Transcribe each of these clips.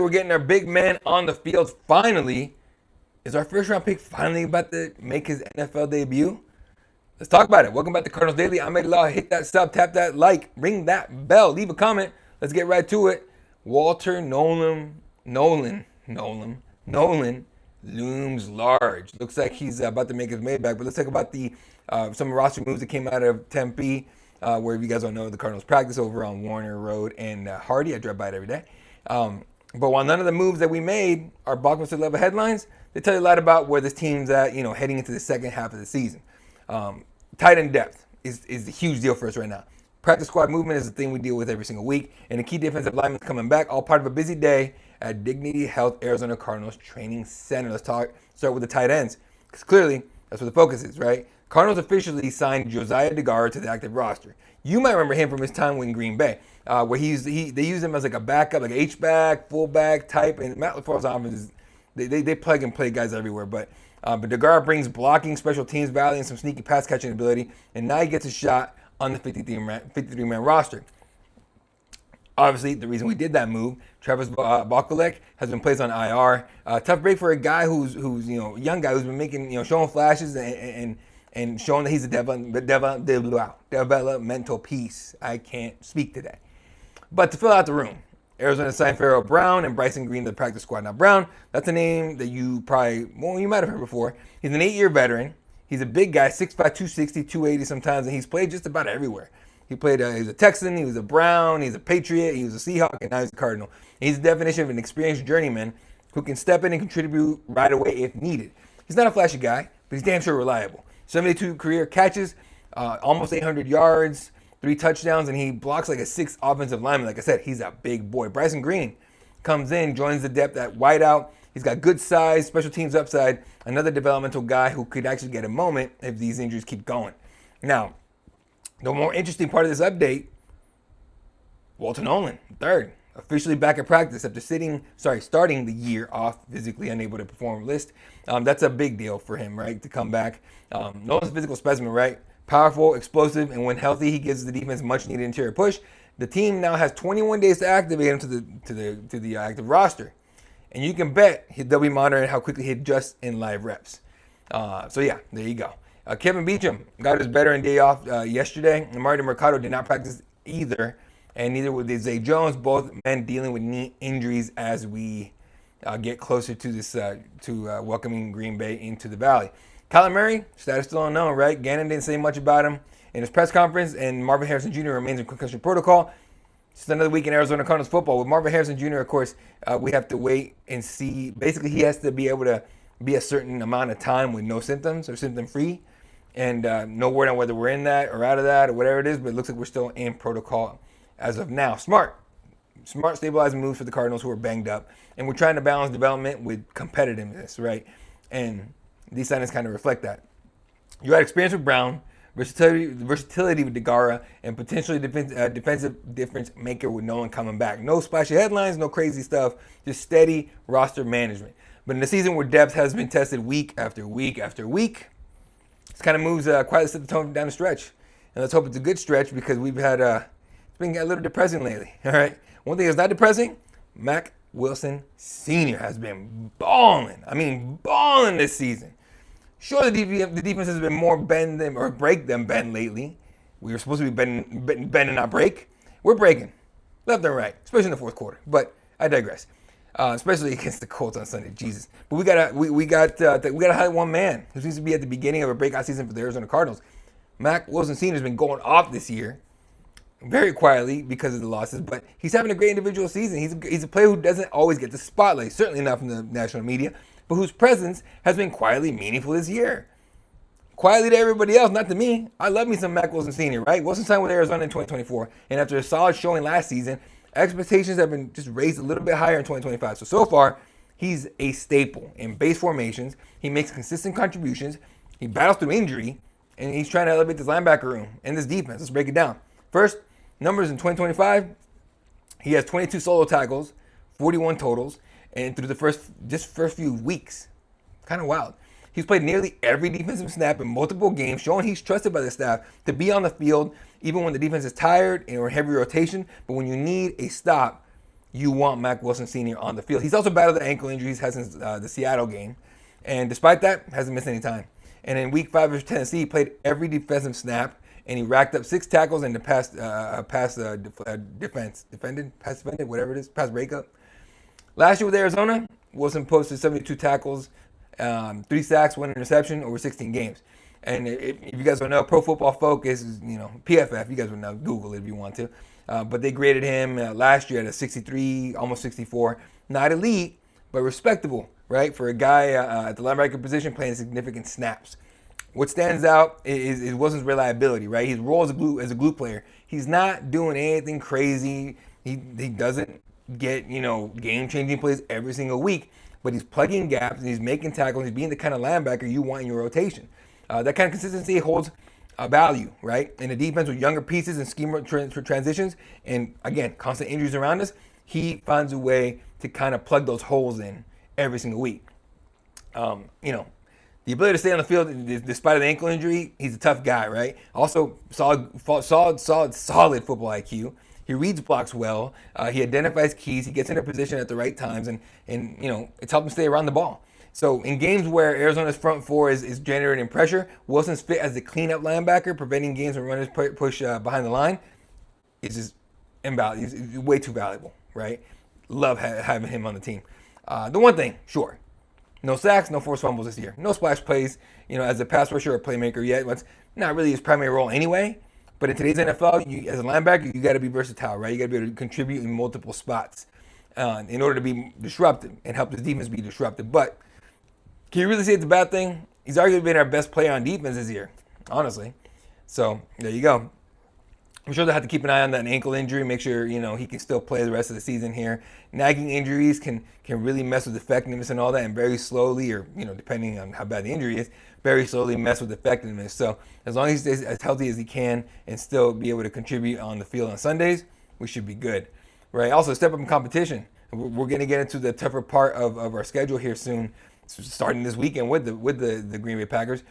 We're getting our big man on the field finally. Is our first round pick finally about to make his NFL debut? Let's talk about it. Welcome back to Cardinals Daily. I'm Eddie Law. Hit that sub, tap that like, ring that bell, leave a comment. Let's get right to it. Walter Nolan looms large. Looks like he's about to make his way back. But let's talk about the some roster moves that came out of Tempe, where if you guys don't know, the Cardinals practice over on Warner Road and Hardy. I drive by it every day. But while none of the moves that we made are blockbuster level headlines, they tell you a lot about where this team's at, heading into the second half of the season. Tight end depth is a huge deal for us right now. Practice squad movement is a thing we deal with every single week, and the key defensive linemen coming back, all part of a busy day at Dignity Health Arizona Cardinals Training Center. Let's start with the tight ends, because clearly that's where the focus is, right? Cardinals officially signed Josiah DeGara to the active roster. You might remember him from his time in Green Bay, where they use him as like a backup, like an H-back, fullback type, and Matt LaFleur's offense is they plug and play guys everywhere, but DeGara brings blocking, special teams value, and some sneaky pass catching ability, and now he gets a shot on the 53-man roster. Obviously, the reason we did that move, Travis Bakulek has been placed on IR. Tough break for a guy who's a young guy who's been making showing flashes and showing that he's a developmental piece. I can't speak today, but to fill out the room, Arizona signed Pharaoh Brown and Bryson Green to the practice squad. Now, Brown, that's a name that you might have heard before. He's an 8-year veteran. He's a big guy, 6'5", 260, 280 sometimes, and he's played just about everywhere. He played, he was a Texan, he was a Brown, he's a Patriot, he was a Seahawk, and now he's a Cardinal. He's the definition of an experienced journeyman who can step in and contribute right away if needed. He's not a flashy guy, but he's damn sure reliable. 72 career catches, almost 800 yards, 3 touchdowns, and he blocks like a 6 offensive lineman. Like I said, he's a big boy. Bryson Green comes in, joins the depth at wideout. He's got good size, special teams upside, another developmental guy who could actually get a moment if these injuries keep going. Now, the more interesting part of this update, Walter Nolan, third, officially back at practice after starting the year off physically unable to perform list. That's a big deal for him, right, to come back. Nolan's a physical specimen, right? Powerful, explosive, and when healthy, he gives the defense much needed interior push. The team now has 21 days to activate him to the active roster, and you can bet they'll be monitoring how quickly he adjusts in live reps. So yeah, there you go. Kevin Beachum got his veteran day off yesterday, and Martin Mercado did not practice either, and neither would Zay Jones. Both men dealing with knee injuries as we get closer to this welcoming Green Bay into the Valley. Kyler Murray, status still unknown, right? Gannon didn't say much about him in his press conference, and Marvin Harrison Jr. remains in concussion protocol. Just another week in Arizona Cardinals football. With Marvin Harrison Jr., of course, we have to wait and see. Basically, he has to be able to be a certain amount of time with no symptoms or symptom-free, and no word on whether we're in that or out of that or whatever it is, but it looks like we're still in protocol as of now. Smart stabilizing moves for the Cardinals who are banged up, and we're trying to balance development with competitiveness, right? And these signings kind of reflect that. You had experience with Brown, versatility with DeGara, and potentially defensive difference maker with Nolan coming back. No splashy headlines, no crazy stuff, just steady roster management. But in a season where depth has been tested week after week after week, this kind of moves quietly set the tone down the stretch. And let's hope it's a good stretch, because we've had it's been a little depressing lately. All right. One thing that's not depressing, Mac Wilson Sr. has been balling. I mean, balling this season. Sure, the defense has been more bend them or break than bend lately. We were supposed to be bend and not break. We're breaking left and right, especially in the fourth quarter. But I digress. Especially against the Colts on Sunday, Jesus. But we got to highlight one man who seems to be at the beginning of a breakout season for the Arizona Cardinals. Mac Wilson Sr. has been going off this year, very quietly because of the losses, but he's having a great individual season. He's a player who doesn't always get the spotlight, certainly not from the national media, but whose presence has been quietly meaningful this year. Quietly to everybody else, not to me. I love me some Mac Wilson Sr., right? Wilson signed with Arizona in 2024, and after a solid showing last season, expectations have been just raised a little bit higher in 2025. So far, he's a staple in base formations. He makes consistent contributions. He battles through injury, and he's trying to elevate this linebacker room and this defense. Let's break it down. First, numbers in 2025, he has 22 solo tackles, 41 totals, and through the first few weeks. Kind of wild. He's played nearly every defensive snap in multiple games, showing he's trusted by the staff to be on the field even when the defense is tired or heavy rotation. But when you need a stop, you want Mack Wilson Sr. on the field. He's also battled the ankle injuries, has since the Seattle game. And despite that, hasn't missed any time. And in week 5 of Tennessee, he played every defensive snap, and he racked up 6 tackles in the pass defended, whatever it is, pass breakup. Last year with Arizona, Wilson posted 72 tackles, 3 sacks, 1 interception over 16 games. And if you guys don't know, Pro Football Focus is, PFF. You guys would know, Google it if you want to. But they graded him last year at a 63, almost 64. Not elite, but respectable, right? For a guy at the linebacker position playing significant snaps. What stands out is Wilson's reliability, right? His role as a glue player. He's not doing anything crazy. He doesn't get, game-changing plays every single week, but he's plugging gaps and he's making tackles. He's being the kind of linebacker you want in your rotation. That kind of consistency holds value, right? In a defense with younger pieces and scheme transitions, and again, constant injuries around us, he finds a way to kind of plug those holes in every single week. The ability to stay on the field despite an ankle injury, he's a tough guy, right? Also, solid football IQ. He reads blocks well. He identifies keys. He gets into position at the right times, and it's helped him stay around the ball. So in games where Arizona's front four is generating pressure, Wilson's fit as the cleanup linebacker, preventing games when runners push behind the line, is just invaluable. He's way too valuable, right? Love having him on the team. The one thing, sure, no sacks, no forced fumbles this year. No splash plays, as a pass rusher or playmaker yet. It's not really his primary role anyway. But in today's NFL, as a linebacker, you got to be versatile, right? You got to be able to contribute in multiple spots in order to be disruptive and help the defense be disruptive. But can you really say it's a bad thing? He's arguably been our best player on defense this year, honestly. So there you go. I'm sure they'll have to keep an eye on that ankle injury, make sure, he can still play the rest of the season here. Nagging injuries can really mess with effectiveness and all that, and very slowly, or, depending on how bad the injury is, very slowly mess with effectiveness. So as long as he stays as healthy as he can and still be able to contribute on the field on Sundays, we should be good, right? Also, step up in competition. We're going to get into the tougher part of our schedule here soon, starting this weekend with the Green Bay Packers.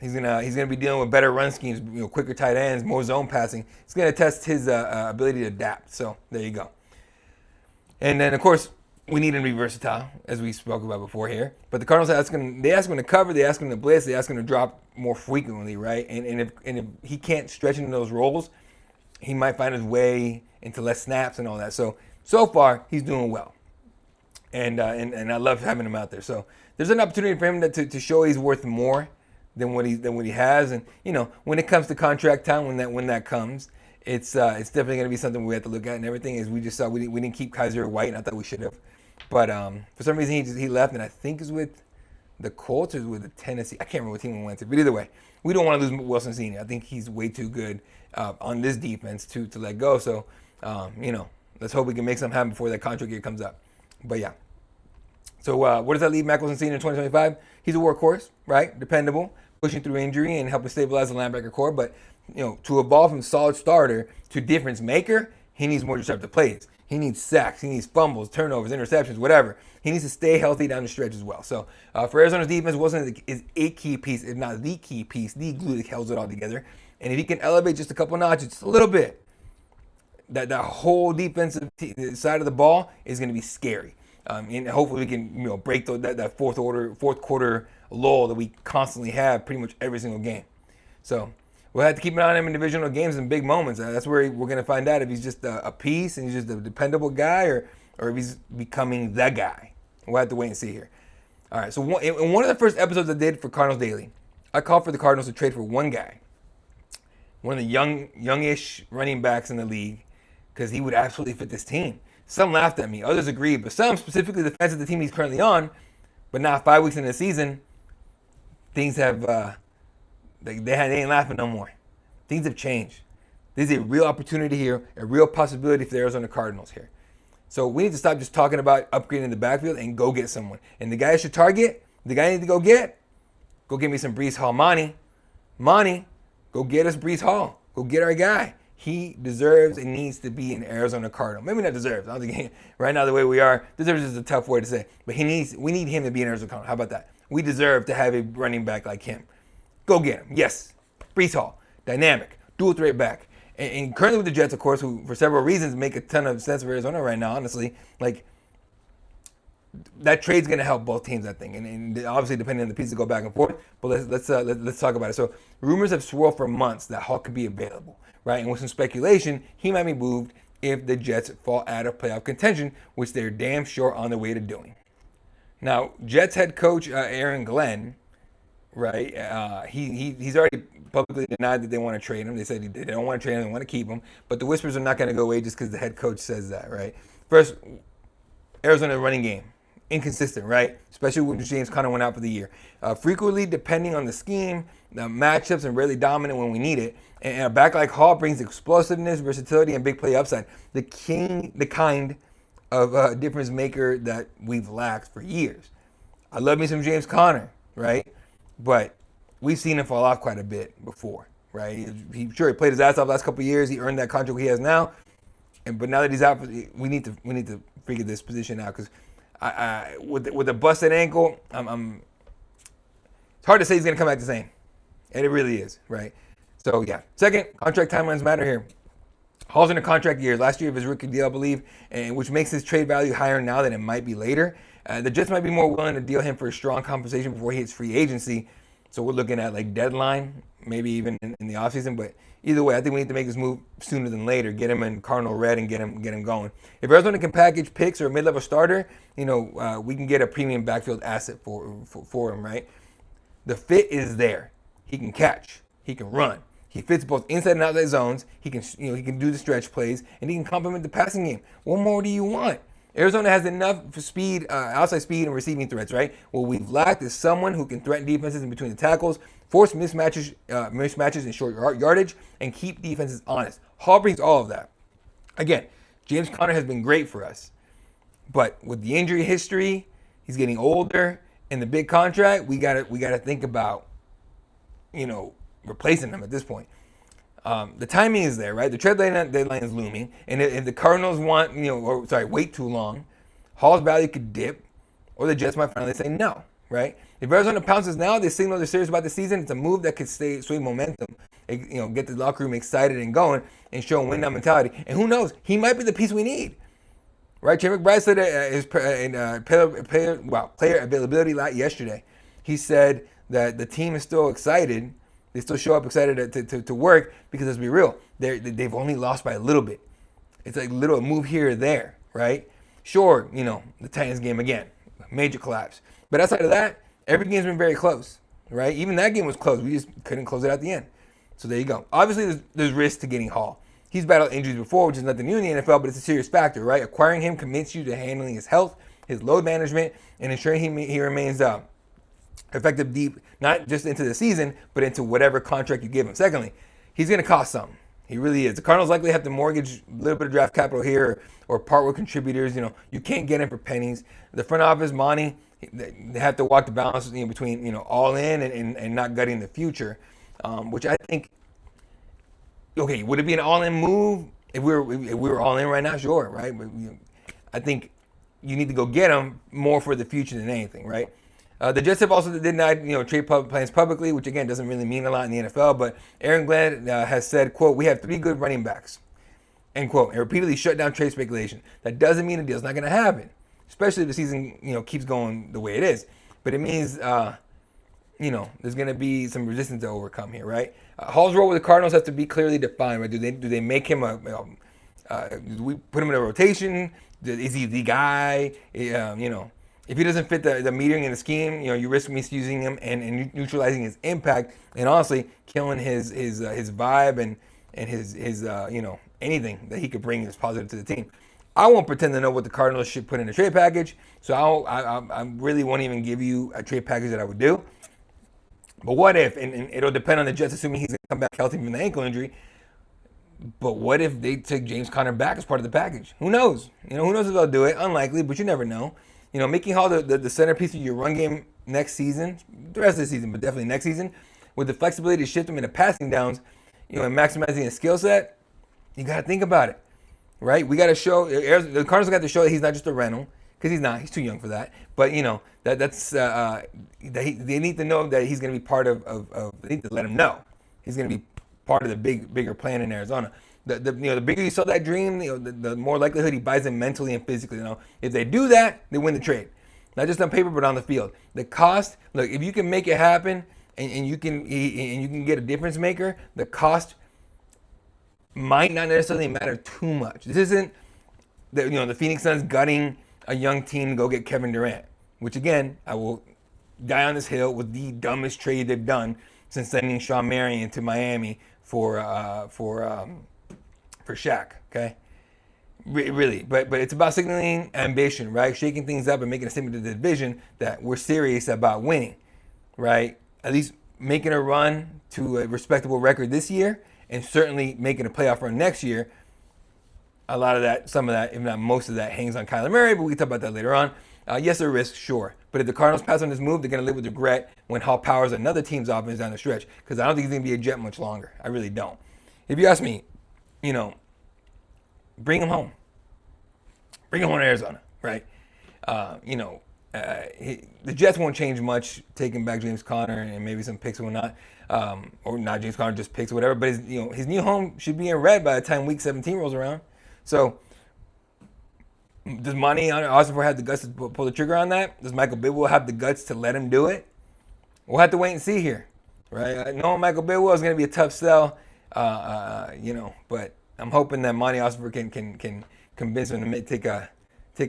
He's gonna be dealing with better run schemes, quicker tight ends, more zone passing. It's gonna test his ability to adapt. So there you go. And then of course we need him to be versatile, as we spoke about before here. But the Cardinals ask him to cover, they ask him to blitz, they ask him to drop more frequently, right? And if he can't stretch into those roles, he might find his way into less snaps and all that. So far he's doing well. And I love having him out there. So there's an opportunity for him to show he's worth more than what he has. And when it comes to contract time, when that comes, it's definitely going to be something we have to look at. And everything is we just saw we didn't keep Kaiser White, and I thought we should have. But for some reason he left, and I think it's with the Colts or with the Tennessee. I can't remember what team we went to. But either way, we don't want to lose Wilson Sr. I think he's way too good on this defense to let go. So let's hope we can make something happen before that contract year comes up. But yeah. So where does that leave Mack Wilson Sr. in 2025? He's a workhorse, right? Dependable, pushing through injury and helping stabilize the linebacker core. But to evolve from solid starter to difference maker, he needs more disruptive plays. He needs sacks. He needs fumbles, turnovers, interceptions, whatever. He needs to stay healthy down the stretch as well. So for Arizona's defense, Wilson is a key piece, if not the key piece, the glue that holds it all together. And if he can elevate just a couple notches, just a little bit, that whole defensive side of the ball is going to be scary. And hopefully we can break that fourth quarter lull that we constantly have pretty much every single game. So we'll have to keep an eye on him in divisional games and big moments. That's where we're going to find out if he's just a piece and he's just a dependable guy or if he's becoming the guy. We'll have to wait and see here. All right, so in one of the first episodes I did for Cardinals Daily, I called for the Cardinals to trade for one guy, one of the youngish running backs in the league, because he would absolutely fit this team. Some laughed at me, others agreed, but some, specifically the fans of the team he's currently on, but now 5 weeks into the season, things have, they ain't laughing no more. Things have changed. There's a real opportunity here, a real possibility for the Arizona Cardinals here. So we need to stop just talking about upgrading the backfield and go get someone. And the guy I should target, the guy I need to go get me some Breece Hall. Monty, go get us Breece Hall. Go get our guy. He deserves and needs to be an Arizona Cardinal. Maybe not deserves. I don't think right now the way we are, deserves is a tough word to say. But we need him to be an Arizona Cardinal. How about that? We deserve to have a running back like him. Go get him. Yes. Breece Hall. Dynamic. Dual threat back. And currently with the Jets, of course, who for several reasons make a ton of sense for Arizona right now, honestly, like that trade's going to help both teams, I think, and obviously depending on the pieces go back and forth. But let's talk about it. So rumors have swirled for months that Hall could be available, right? And with some speculation, he might be moved if the Jets fall out of playoff contention, which they're damn sure on their way to doing. Now, Jets head coach Aaron Glenn, right? He's already publicly denied that they want to trade him. They said they don't want to trade him, they want to keep him. But the whispers are not going to go away just because the head coach says that, right? First, Arizona running game. Inconsistent, right? Especially when James Conner went out for the year. Frequently depending on the scheme, the matchups, and rarely dominant when we need it. And a back like Hall brings explosiveness, versatility, and big play upside. The kind of difference maker that we've lacked for years. I love me some James Conner, right? But we've seen him fall off quite a bit before, right? He played his ass off the last couple of years. He earned that contract he has now. But now that he's out, we need to figure this position out because with a busted ankle, it's hard to say he's going to come back the same. And it really is, right? So, yeah. Second, contract timelines matter here. Hall's in a contract year, last year of his rookie deal, I believe, and which makes his trade value higher now than it might be later. The Jets might be more willing to deal him for a strong compensation before he hits free agency. So we're looking at like deadline, maybe even in the offseason. But either way, I think we need to make this move sooner than later. Get him in Cardinal red and get him going. If Arizona can package picks or a mid-level starter, we can get a premium backfield asset for him, right? The fit is there. He can catch. He can run. He fits both inside and outside zones. He can do the stretch plays, and he can complement the passing game. What more do you want? Arizona has enough for speed, outside speed, and receiving threats, right? What we've lacked is someone who can threaten defenses in between the tackles, force mismatches in short yardage, and keep defenses honest. Hall brings all of that. Again, James Conner has been great for us, but with the injury history, he's getting older, and the big contract, we gotta think about, replacing him at this point. The timing is there, right? The trade deadline is looming, and if the Cardinals wait too long, Hall's value could dip, or the Jets might finally say no, right? If Arizona pounces now, they signal they're serious about the season. It's a move that could sway momentum, get the locker room excited and going, and show a win-now mentality. And who knows? He might be the piece we need, right? Jim McBride said his player availability yesterday. He said that the team is still excited. They still show up excited to work because, let's be real, they've only lost by a little bit. It's like a move here or there, right? Sure, the Titans game again, major collapse. But outside of that, every game's been very close, right? Even that game was close. We just couldn't close it at the end. So there you go. Obviously, there's risk to getting Hall. He's battled injuries before, which is nothing new in the NFL, but it's a serious factor, right? Acquiring him commits you to handling his health, his load management, and ensuring he remains effective deep, not just into the season, but into whatever contract you give him. Secondly, he's going to cost something. He really is. The Cardinals likely have to mortgage a little bit of draft capital here or part with contributors. You can't get him for pennies. The front office, Monty, they have to walk the balance between all in and not gutting the future, which I think, okay, would it be an all-in move if we were all in right now? Sure, right? But I think you need to go get him more for the future than anything, right? The Jets have also denied trade plans publicly, which again doesn't really mean a lot in the NFL. But Aaron Glenn has said, quote, "We have 3 good running backs," end quote, and repeatedly shut down trade speculation. That doesn't mean a deal's not going to happen, especially if the season keeps going the way it is. But it means there's going to be some resistance to overcome here, right? Hall's role with the Cardinals has to be clearly defined. Right? Do they make him do we put him in a rotation? Is he the guy? If he doesn't fit the metering and the scheme, you risk misusing him and neutralizing his impact, and honestly killing his vibe and his anything that he could bring as positive to the team. I won't pretend to know what the Cardinals should put in a trade package, so I really won't even give you a trade package that I would do. But what if, and it'll depend on the Jets, assuming he's going to come back healthy from the ankle injury. But what if they took James Conner back as part of the package? Who knows? Who knows if they'll do it? Unlikely, but you never know. Making Hall the centerpiece of your run game next season, the rest of the season, but definitely next season, with the flexibility to shift him into passing downs, and maximizing his skill set, you got to think about it, right? We got to show, the Cardinals got to show that he's not just a rental, because he's not. He's too young for that. But, they need to know that he's going to be part of they need to let him know he's going to be part of the bigger plan in Arizona. The bigger you sell that dream, the more likelihood he buys it mentally and physically. If they do that, they win the trade, not just on paper but on the field. The cost, look, if you can make it happen and you can get a difference maker, the cost might not necessarily matter too much. This isn't the Phoenix Suns gutting a young team to go get Kevin Durant, which again, I will die on this hill, was the dumbest trade they've done since sending Sean Marion to Miami for Shaq. Okay, really, but it's about signaling ambition, right? Shaking things up and making a statement to the division that we're serious about winning, right? At least making a run to a respectable record this year, and certainly making a playoff run next year. A lot of that, some of that, if not most of that, hangs on Kyler Murray, but we can talk about that later on. Yes, there are risks, sure. But if the Cardinals pass on this move, they're going to live with regret when Hall powers another team's offense down the stretch, because I don't think he's going to be a Jet much longer. I really don't. If you ask me, bring him home. Bring him home to Arizona, right? The Jets won't change much, taking back James Conner and maybe some picks or whatnot. Or not James Conner, just picks or whatever. But his new home should be in red by the time Week 17 rolls around. So, does Monty Osborne have the guts to pull the trigger on that? Does Michael Bidwell have the guts to let him do it? We'll have to wait and see here, right? I know Michael Bidwell is going to be a tough sell, but I'm hoping that Monty Osborne can convince him to take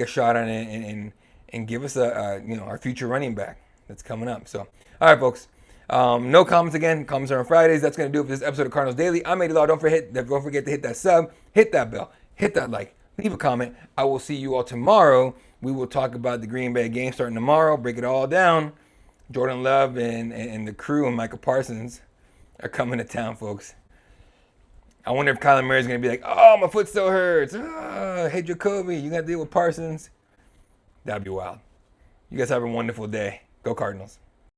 a shot on it and give us our future running back that's coming up. So, all right, folks. No comments again. Comments are on Fridays. That's going to do it for this episode of Cardinals Daily. I'm Eddie Law. Don't forget to hit that sub, hit that bell, hit that like, leave a comment. I will see you all tomorrow. We will talk about the Green Bay game starting tomorrow, break it all down. Jordan Love and the crew and Micah Parsons are coming to town, folks. I wonder if Kyler Murray is going to be like, oh, my foot still hurts. Oh, hey, Jacoby, you got to deal with Parsons. That'd be wild. You guys have a wonderful day. Go Cardinals.